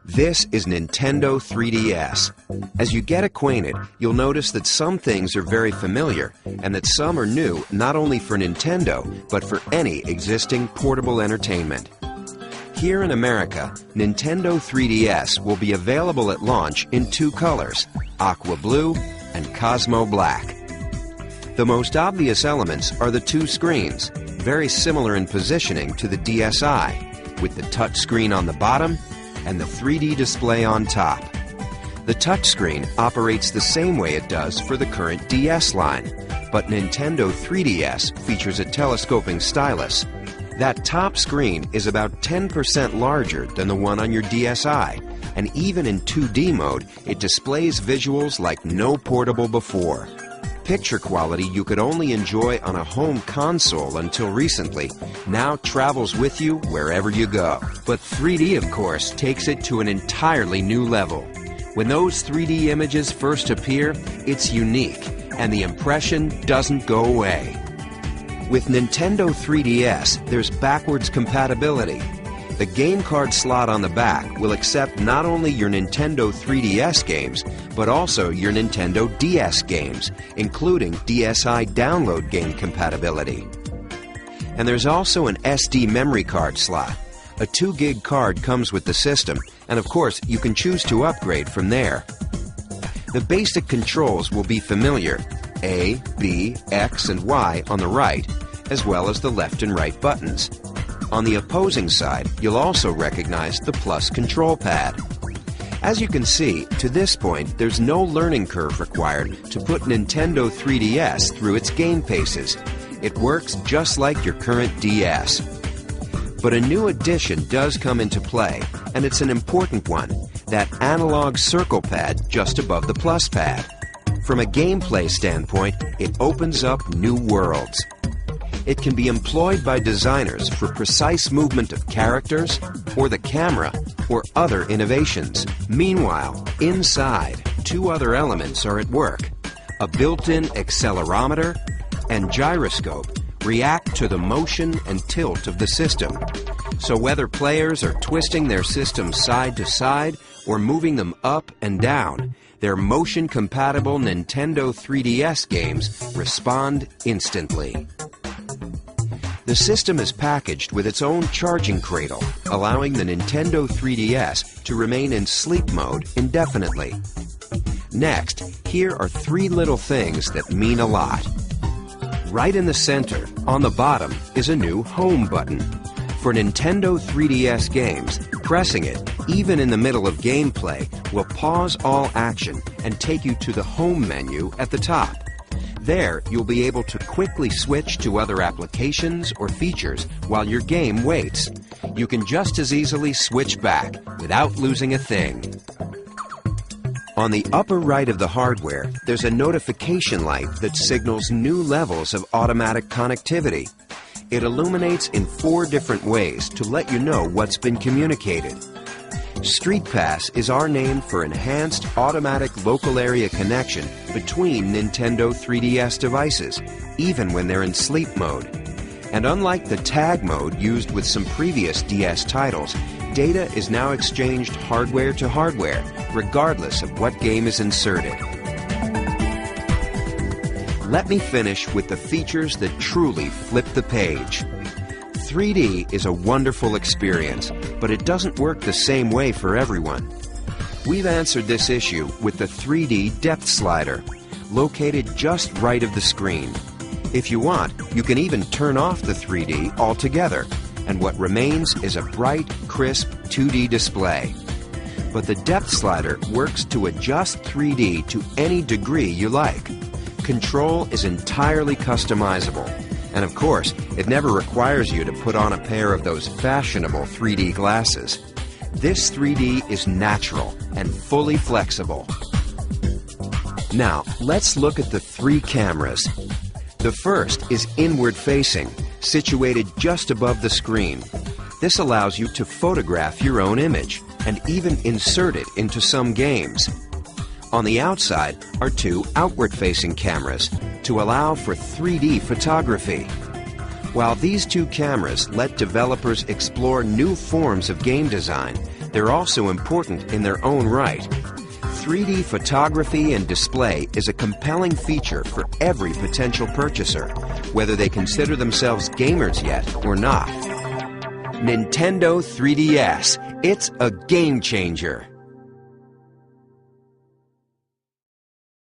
This is Nintendo 3DS. As you get acquainted, you'll notice that some things are very familiar and that some are new not only for Nintendo, but for any existing portable entertainment. Here in America, Nintendo 3DS will be available at launch in two colors, Aqua Blue and Cosmo Black. The most obvious elements are the two screens, very similar in positioning to the DSi, with the touchscreen on the bottom and the 3D display on top. The touchscreen operates the same way it does for the current DS line, but Nintendo 3DS features a telescoping stylus. That top screen is about 10% larger than the one on your DSi, and even in 2D mode, it displays visuals like no portable before. Picture quality you could only enjoy on a home console until recently now travels with you wherever you go. But 3D, of course, takes it to an entirely new level. When those 3D images first appear, it's unique, and the impression doesn't go away. With Nintendo 3DS, there's backwards compatibility. The game card slot on the back will accept not only your Nintendo 3DS games, but also your Nintendo DS games, including DSi download game compatibility. And there's also an SD memory card slot. A 2 gig card comes with the system, and of course you can choose to upgrade from there. The basic controls will be familiar: A, B, X, and Y on the right, as well as the left and right buttons. On the opposing side, you'll also recognize the plus control pad. As you can see, to this point, there's no learning curve required to put Nintendo 3DS through its game paces. It works just like your current DS. But a new addition does come into play, and it's an important one: that analog circle pad just above the plus pad. From a gameplay standpoint, it opens up new worlds. It can be employed by designers for precise movement of characters, or the camera, or other innovations. Meanwhile, inside, two other elements are at work. A built-in accelerometer and gyroscope react to the motion and tilt of the system. So whether players are twisting their system side to side or moving them up and down, their motion-compatible Nintendo 3DS games respond instantly. The system is packaged with its own charging cradle, allowing the Nintendo 3DS to remain in sleep mode indefinitely. Next, here are three little things that mean a lot. Right in the center, on the bottom, is a new Home button. For Nintendo 3DS games, pressing it, even in the middle of gameplay, will pause all action and take you to the Home menu at the top. There, you'll be able to quickly switch to other applications or features while your game waits. You can just as easily switch back without losing a thing. On the upper right of the hardware, there's a notification light that signals new levels of automatic connectivity. It illuminates in 4 different ways to let you know what's been communicated. Street Pass is our name for enhanced automatic local area connection between Nintendo 3DS devices, even when they're in sleep mode. And unlike the tag mode used with some previous DS titles, data is now exchanged hardware to hardware, regardless of what game is inserted. Let me finish with the features that truly flip the page. 3D is a wonderful experience, but it doesn't work the same way for everyone. We've answered this issue with the 3D depth slider, located just right of the screen. If you want, you can even turn off the 3D altogether, and what remains is a bright, crisp 2D display. But the depth slider works to adjust 3D to any degree you like. Control is entirely customizable. And of course, it never requires you to put on a pair of those fashionable 3D glasses. This 3D is natural and fully flexible. Now, let's look at the 3 cameras. The first is inward-facing, situated just above the screen. This allows you to photograph your own image and even insert it into some games. On the outside are 2 outward-facing cameras to allow for 3D photography. While these 2 cameras let developers explore new forms of game design, they're also important in their own right. 3D photography and display is a compelling feature for every potential purchaser, whether they consider themselves gamers yet or not. Nintendo 3DS. It's a game changer.